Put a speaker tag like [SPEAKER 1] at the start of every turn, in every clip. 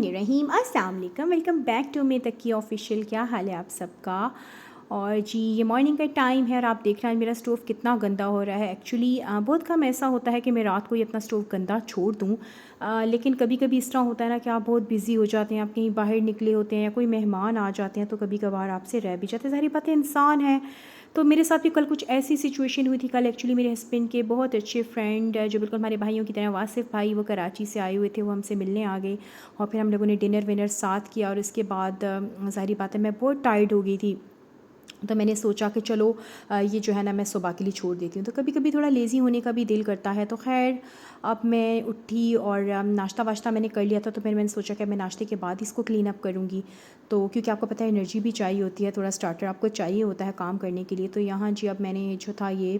[SPEAKER 1] बिस्मिल्लाहिर्रहमानिर्रहीम। अस्सलाम वालेकुम, वेलकम बैक टू मे तकी ऑफिशियल। क्या हाल है आप सबका? और जी ये मॉर्निंग का टाइम है और आप देख रहे हैं मेरा स्टोव कितना गंदा हो रहा है। एक्चुअली बहुत कम ऐसा होता है कि मैं रात को ही अपना स्टोव गंदा छोड़ दूँ, लेकिन कभी कभी इस तरह होता है ना कि आप बहुत बिज़ी हो जाते हैं, आप कहीं बाहर निकले होते हैं या कोई मेहमान आ जाते हैं, तो कभी कभार आपसे रह भी जाते हैं। सारी बातें इंसान है। तो मेरे साथ भी कल कुछ ऐसी सिचुएशन हुई थी। कल एक्चुअली मेरे हस्बैंड के बहुत अच्छे फ्रेंड जो बिल्कुल हमारे भाइयों की तरह, वासिफ़ भाई, वो कराची से आए हुए थे, वो हमसे मिलने आ गए और फिर हम लोगों ने डिनर विनर साथ किया। और उसके बाद ज़ाहिर बात है मैं बहुत टायर्ड हो गई थी, तो मैंने सोचा कि चलो ये जो है ना मैं सुबह के लिए छोड़ देती हूँ। तो कभी कभी थोड़ा लेज़ी होने का भी दिल करता है। तो खैर अब मैं उठी और नाश्ता वाश्ता मैंने कर लिया था, तो फिर मैंने सोचा कि मैं नाश्ते के बाद इसको क्लीन अप करूँगी। तो क्योंकि आपको पता है एनर्जी भी चाहिए होती है, थोड़ा स्टार्टर आपको चाहिए होता है काम करने के लिए। तो यहाँ जी अब मैंने जो था ये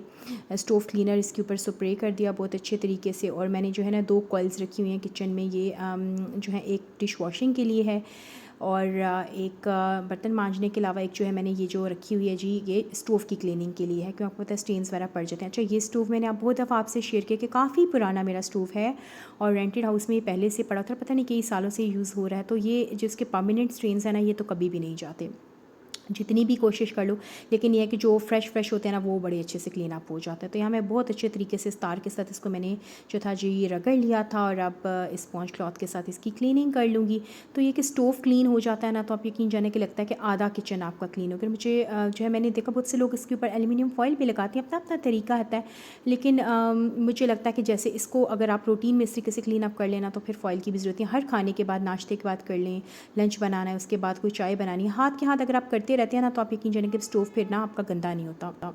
[SPEAKER 1] स्टोव क्लीनर इसके ऊपर स्प्रे कर दिया बहुत अच्छे तरीके से। और मैंने जो है ना 2 कॉइल्स रखी हुई हैं किचन में। ये जो है एक डिश वॉशिंग के लिए है और एक बर्तन मांजने के अलावा एक जो है मैंने ये जो रखी हुई है जी, ये स्टोव की क्लीनिंग के लिए है, क्योंकि आपको पता है स्टेन्स वगैरह पड़ जाते हैं। अच्छा, ये स्टोव मैंने आप बहुत दफ़ा आपसे शेयर किया कि काफ़ी पुराना मेरा स्टोव है और रेंटेड हाउस में ये पहले से पड़ा था, पता नहीं कई सालों से यूज़ हो रहा है। तो ये जो इसके परमानेंट स्टेन्स हैं ना, ये तो कभी भी नहीं जाते जितनी भी कोशिश कर लो। लेकिन यह है कि जो फ्रेश होते हैं ना, वो बड़े अच्छे से क्लीन अप हो जाता है। तो यहाँ मैं बहुत अच्छे तरीके से तार के साथ इसको मैंने जो था जी रगड़ लिया था और अब स्पॉन्ज क्लॉथ के साथ इसकी क्लीनिंग कर लूँगी। तो ये कि स्टोव क्लीन हो जाता है ना, तो आप यकीन जाने के लगता है कि आधा किचन आपका क्लीन हो गया। मुझे जो है मैंने देखा बहुत से लोग इसके ऊपर एल्यूमिनियम फॉइल भी लगाते हैं, अपना अपना तरीका होता है। लेकिन मुझे लगता है कि जैसे इसको अगर आप रूटीन में इस तरीके से क्लीन अप कर लेना, तो फिर फॉइल की भी ज़रूरत नहीं। हर खाने के बाद, नाश्ते के बाद कर लें, लंच बनाना है उसके बाद कोई चाय बनानी है, हाथ के हाथ अगर आप करते रहते हैं ना, तो आप यकीन जानिए कि स्टोव फिर ना आपका गंदा नहीं होता।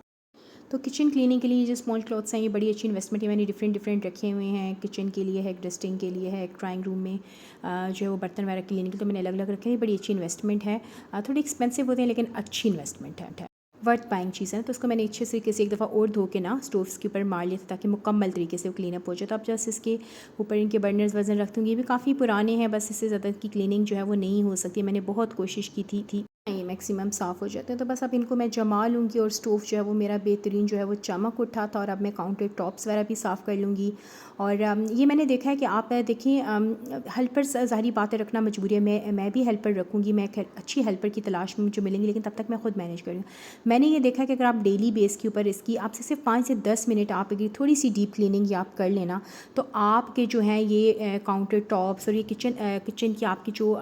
[SPEAKER 1] तो किचन क्लीनिंग के लिए जो स्पॉन्ज क्लॉथ्स हैं, ये बड़ी अच्छी इन्वेस्टमेंट है। मैंने डिफरेंट रखे हुए हैं। किचन के लिए है, एक डस्टिंग के लिए है, एक ड्राइंग रूम में जो है वो बर्तन वगैरह क्लीनिंग के लिए तो मैंने अलग अलग रखे हैं। बड़ी अच्छी इन्वेस्टमेंट है। थोड़ी एक्सपेंसिव होते हैं लेकिन अच्छी इन्वेस्टमेंट है, वर्थ बाइंग चीज़ है। तो उसको मैंने अच्छे से किसी एक दफ़ा और धो के ना स्टोव्स के ऊपर मार लिया था, ताकि मुकम्मल तरीके से वो क्लीन अप हो जाए। तो अब जस्ट इसके ऊपर इनके बर्नर्स वजन रखती हूँ। ये भी काफ़ी पुराने हैं, बस इससे ज़्यादा की क्लीनिंग जो है वो नहीं हो सकती। मैंने बहुत कोशिश की थी नहीं, मैक्सिमम साफ़ हो जाते हैं। तो बस अब इनको मैं जमा लूँगी और स्टोव जो है वो मेरा बेहतरीन जो है वो चमक उठा था। और अब मैं काउंटर टॉप्स वगैरह भी साफ़ कर लूँगी। और ये मैंने देखा है कि आप देखें, हेल्पर ज़ाहिर बातें रखना मजबूरी है। मैं भी हेल्पर रखूँगी, मैं एक अच्छी हेल्पर की तलाश में मुझे मिलेंगी, लेकिन तब तक मैं खुद मैनेज करूँगी। मैंने ये देखा है कि अगर आप डेली बेस के ऊपर इसकी आपसे सिर्फ 5 से 10 मिनट आप अगर थोड़ी सी डीप क्लीनिंग या आप कर लेना, तो आपके जो हैं ये काउंटर टॉप्स और ये किचन की आपकी जो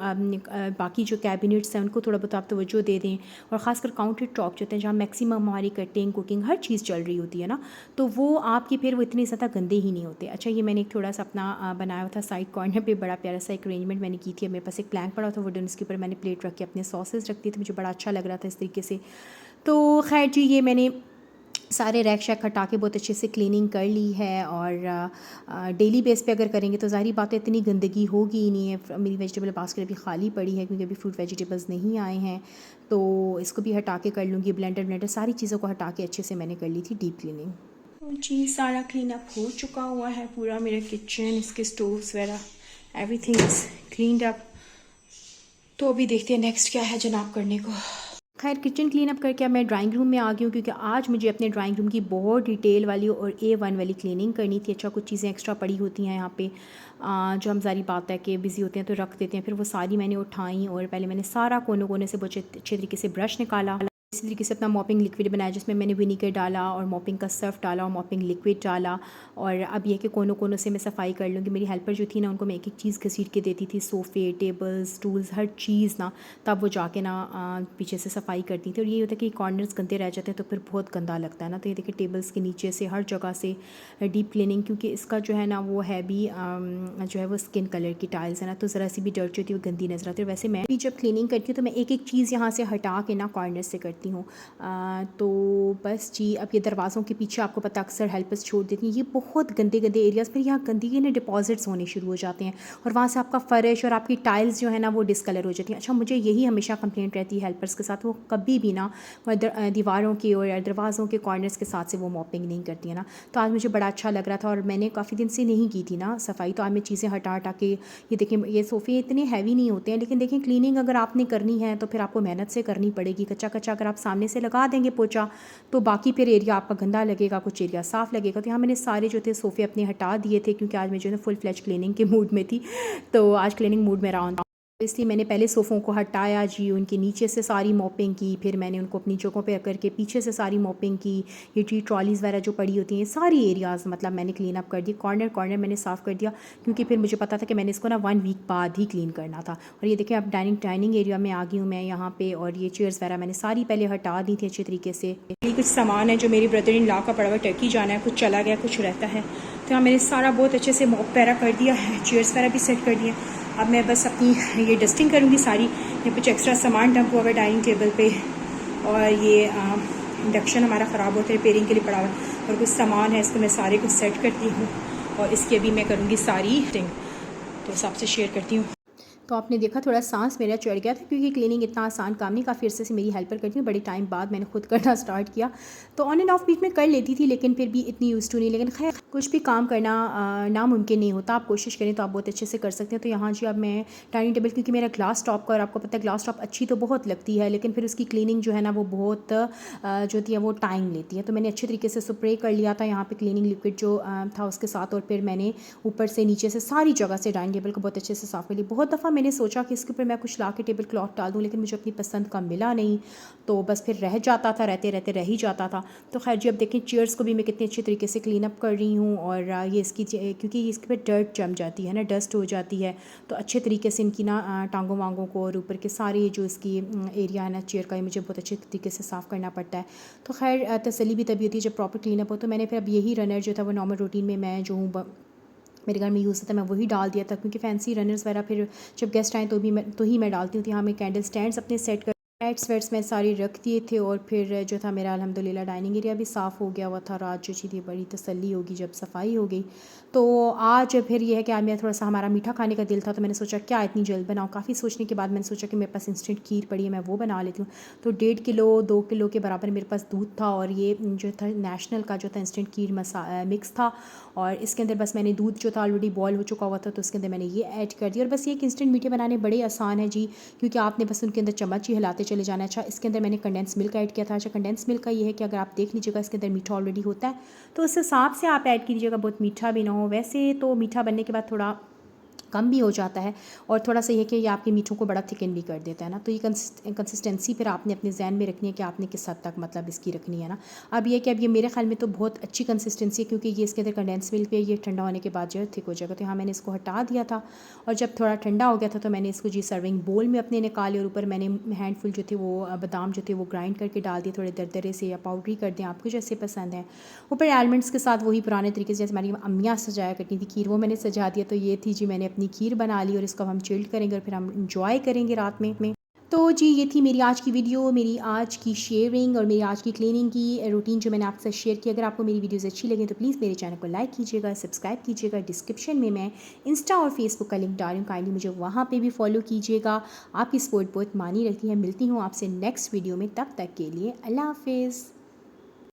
[SPEAKER 1] बाकी जो कैबिनेट्स हैं उनको थोड़ा बहुत आप तवज्जो दे दें। और ख़ासकर काउंटर टॉप जो होते हैं, जहाँ मैक्सिमम हमारी कटिंग कुकिंग हर चीज़ चल रही होती है ना, तो वो आपकी फिर वो इतने ज़्यादा गंदे ही नहीं होते। अच्छा, ये मैंने एक थोड़ा सा अपना बनाया हुआ था साइड कॉर्नर पे, बड़ा प्यारा सा एक अरेंजमेंट मैंने की थी। मेरे पास एक प्लैंक पड़ा था वुडन, उसके ऊपर मैंने प्लेट रख के अपने सॉसेस रखती थी, मुझे बड़ा अच्छा लग रहा था इस तरीके से। तो खैर जी, ये मैंने सारे रैक शैक हटा के बहुत अच्छे से क्लीनिंग कर ली है। और डेली बेस पे अगर करेंगे तो ज़ाहिर बात है इतनी गंदगी होगी ही नहीं है। मेरी वेजिटेबल बास्केट अभी खाली पड़ी है, क्योंकि अभी फ्रूट वेजिटेबल्स नहीं आए हैं। तो इसको भी हटा के कर लूँगी। ब्लेंडर सारी चीज़ों को हटा के अच्छे से मैंने कर ली थी डीप क्लीनिंग। तो जी सारा क्लीन अप हो चुका हुआ है पूरा मेरा किचन, इसके स्टोव्स वगैरह एवरीथिंग इज़ क्लीनड अप। तो अभी देखते हैं नेक्स्ट क्या है जनाब करने को। खैर किचन क्लीन अप करके अब मैं ड्राइंग रूम में आ गई हूँ, क्योंकि आज मुझे अपने ड्राइंग रूम की बहुत डिटेल वाली और A1 वाली क्लीनिंग करनी थी। अच्छा, कुछ चीज़ें एक्स्ट्रा पड़ी होती हैं यहाँ पे, जो हम सारी बात है कि बिज़ी होते हैं तो रख देते हैं, फिर वो सारी मैंने उठाई और पहले मैंने सारा कोने कोने से बहुत अच्छे तरीके से ब्रश निकाला। इसी तरीके से अपना मॉपिंग लिक्विड बनाया, जिसमें मैंने विनीगर डाला और मॉपिंग का सर्फ डाला और मॉपिंग लिक्विड डाला। और अब ये कि कोनों कोनों से मैं सफाई कर लूँगी। मेरी हेल्पर जो थी ना, उनको मैं एक एक चीज़ घसीट के देती थी, सोफ़े, टेबल्स, स्टूल्स, हर चीज़ ना, तब वो जाके ना पीछे से सफाई करती थी। और ये होता है कि कॉर्नर्स गंदे रह जाते हैं तो फिर बहुत गंदा लगता है ना। तो ये देखिए टेबल्स के नीचे से हर जगह से डीप क्लीनिंग, क्योंकि इसका जो है ना वो है भी जो है वो स्किन कलर की टाइल्स है ना, तो ज़रा सी भी डर्ट होती है वो गंदी नजर आती है। वैसे मैं भी जब क्लीनिंग करती हूँ तो मैं एक एक चीज़ यहाँ से हटा के ना कॉर्नर से करती हूँ। तो बस जी, अब ये दरवाज़ों के पीछे आपको पता अक्सर हेल्पर्स छोड़ देती हैं, ये बहुत गंदे गंदे एरियाज़, फिर यहाँ गंदगी ने डिपॉजिट्स होने शुरू हो जाते हैं और वहाँ से आपका फ़र्श और आपकी टाइल्स जो है ना वो डिसकलर हो जाती हैं। अच्छा, मुझे यही हमेशा कंप्लेंट रहती है हेल्पर्स के साथ, वो कभी भी ना दीवारों के और दरवाज़ों के कॉर्नर्स के साथ से वो मॉपिंग नहीं करती है ना। तो आज मुझे बड़ा अच्छा लग रहा था और मैंने काफ़ी दिन से नहीं की थी ना सफाई, तो आज मैं चीज़ें हटा हटा के, ये देखें ये सोफ़े इतने हैवी नहीं होते हैं, लेकिन देखें क्लीनिंग अगर आपने करनी है तो फिर आपको मेहनत से करनी पड़ेगी। कच्चा कच्चा अगर आप सामने से लगा देंगे पोछा, तो बाकी फिर एरिया आपका गंदा लगेगा, कुछ एरिया साफ़ लगेगा। तो यहाँ मैंने सारे जो थे सोफ़े अपने हटा दिए थे, क्योंकि आज मैं जो है फुल फ्लैज क्लीनिंग के मूड में थी, तो आज क्लीनिंग मूड में रहा। इसलिए मैंने पहले सोफ़ों को हटाया जी, उनके नीचे से सारी मॉपिंग की, फिर मैंने उनको अपनी जगहों पे करके पीछे से सारी मॉपिंग की। ये टी ट्रॉलीज़ वगैरह जो पड़ी होती हैं सारी एरियाज़ मतलब मैंने क्लीन अप कर दिए, कॉर्नर कॉर्नर मैंने साफ़ कर दिया, क्योंकि फिर मुझे पता था कि मैंने इसको ना 1 वीक बाद ही क्लीन करना था। और ये देखें अब डाइनिंग एरिया में आ गई हूँ मैं यहाँ पर, और ये चेयर्स वगैरह मैंने सारी पहले हटा दी थी अच्छे तरीके से। ये कुछ सामान है जो मेरी ब्रदर इन लॉ का पड़ा हुआ, टर्की जाना है, कुछ चला गया कुछ रहता है, तो यहाँ मैंने सारा बहुत अच्छे से मॉप वगैरह कर दिया है, चेयर्स वगैरह भी सेट कर दिए। अब मैं बस अपनी ये डस्टिंग करूँगी सारी। ये कुछ एक्स्ट्रा सामान डंप हुआ है डाइनिंग टेबल पे, और ये इंडक्शन हमारा ख़राब होता है रिपेयरिंग के लिए पड़ा हुआ है, और कुछ सामान है इसको मैं सारे कुछ सेट करती हूँ, और इसकी अभी मैं करूँगी सारी टिंग, तो सबसे शेयर करती हूँ। तो आपने देखा थोड़ा सांस मेरा चढ़ गया था, क्योंकि क्लीनिंग इतना आसान काम नहीं, काफ़ी अर्से से मेरी हेल्पर करती हूँ, बड़े टाइम बाद मैंने खुद करना स्टार्ट किया। तो ऑन एंड ऑफ बीच में कर लेती थी, लेकिन फिर भी इतनी यूज़ टू नहीं। लेकिन खैर कुछ भी काम करना नामुमकिन नहीं होता, आप कोशिश करें तो आप बहुत अच्छे से कर सकते हैं। तो यहाँ जी अब मैं डाइनिंग टेबल, क्योंकि मेरा ग्लास टॉप का, और आपको पता है ग्लास टॉप अच्छी तो बहुत लगती है, लेकिन फिर उसकी क्लीनिंग जो है ना वो बहुत जो होती है वो टाइम लेती है। तो मैंने अच्छे तरीके से स्प्रे कर लिया था यहाँ पर क्लीनिंग लिक्विड जो था उसके साथ, और फिर मैंने ऊपर से नीचे से सारी जगह से डाइनिंग टेबल को बहुत अच्छे से साफ़ कर लिया। बहुत दफ़ा मैंने सोचा कि इसके ऊपर मैं कुछ ला के टेबल क्लॉथ डाल दूँ, लेकिन मुझे अपनी पसंद का मिला नहीं, तो बस फिर रह जाता था, रहते रहते रह ही जाता था। तो खैर जी अब देखें चेयर्स को भी मैं कितने अच्छे तरीके से क्लीन अप कर रही हूँ, और ये इसकी क्योंकि इसके पे डर्ट जम जाती है ना, डस्ट हो जाती है, तो अच्छे तरीके से इनकी ना टांगों वांगों को और ऊपर के सारे जो इसकी एरिया है ना चेयर का, ये मुझे बहुत अच्छे तरीके से साफ़ करना पड़ता है। तो खैर तसल्ली भी तभी होती है जब प्रॉपर क्लीन अप हो। तो मैंने फिर अब यही रनर जो था वो नॉर्मल रूटीन में मैं जो हूँ मेरे घर में यूज़ होता है, मैं वही डाल दिया था, क्योंकि फैंसी रनर्स वगैरह फिर जब गेस्ट आएँ तो ही मैं डालती हूँ। तो यहाँ मैं कैंडल स्टैंड्स अपने सेट कर लाइट्स वेट्स मैं सारे रख दिए थे, और फिर जो था मेरा अल्हम्दुलिल्लाह डाइनिंग एरिया भी साफ़ हो गया हुआ था। रात जो थी बड़ी तसल्ली होगी जब सफाई हो गई। तो आज फिर ये है कि आज मेरा थोड़ा सा हमारा मीठा खाने का दिल था, तो मैंने सोचा क्या इतनी जल्द बनाऊँ। काफ़ी सोचने के बाद मैंने सोचा कि मेरे पास इंस्टेंट खीर पड़ी है, मैं वो बना लेती हूँ। तो 1.5 किलो 2 किलो के बराबर मेरे पास दूध था, और ये जो था नेशनल का जो था इंस्टेंट खीर मिक्स था, और इसके अंदर बस मैंने दूध जो था ऑलरेडी बॉयल हो चुका हुआ था, तो उसके अंदर मैंने ये ऐड कर दिया। और बस ये इंस्टेंट मीठे बनाने बड़े आसान है जी, क्योंकि आपने बस उनके अंदर चम्मच ही हिलाते चले जाना है। अच्छा इसके अंदर मैंने कंडेंस मिल्क ऐड किया था। अच्छा कंडेंस मिल्क का ये है कि अगर आप देख लीजिएगा इसके अंदर मीठा ऑलरेडी होता है, तो उस हिसाब से आप ऐड कीजिएगा, बहुत मीठा भी ना हो। वैसे तो मीठा बनने के बाद थोड़ा कम भी हो जाता है, और थोड़ा सा ये कि ये आपके मीठों को बड़ा थिकन भी कर देता है ना। तो ये कंसिस्टेंसी फिर आपने अपने जहन में रखनी है कि आपने किस हद तक मतलब इसकी रखनी है ना। अब ये कि अब ये मेरे ख्याल में तो बहुत अच्छी कंसिस्टेंसी है, क्योंकि ये इसके अंदर कंडेंस मिल्क पे ये ठंडा होने के बाद जो है थिक हो जाएगा। तो यहाँ मैंने इसको हटा दिया था, और जब थोड़ा ठंडा हो गया था तो मैंने इसको जी सर्विंग बोल में अपने निकाले, और ऊपर मैंने हैंडफुल जो थे वो बादाम जो थे वो ग्राइंड करके डाल दिए, थोड़े दरदरे से या पाउडरी कर दें आपको जैसे पसंद है। ऊपर आलमंड्स के साथ वही पुराने तरीके से जैसे हमारी अम्मियाँ सजाया करती थी खीर, वो मैंने सजा दिया। तो ये थी जी मैंने अपनी खीर बना ली, और इसको हम चिल्ड करेंगे और फिर हम इंजॉय करेंगे रात में। तो जी ये थी मेरी आज की वीडियो, मेरी आज की शेयरिंग और मेरी आज की क्लीनिंग की रूटीन जो मैंने आपसे शेयर की। अगर आपको मेरी वीडियोस अच्छी लगी तो प्लीज़ मेरे चैनल को लाइक कीजिएगा, सब्सक्राइब कीजिएगा। डिस्क्रिप्शन में मैं इंस्टा और फेसबुक का लिंक डालूँ, काइंडली मुझे वहाँ पे भी फॉलो कीजिएगा। आपकी सपोर्ट बहुत मानी रखती है। मिलती हूँ आपसे नेक्स्ट वीडियो में, तब तक के लिए अल्लाह हाफिज़।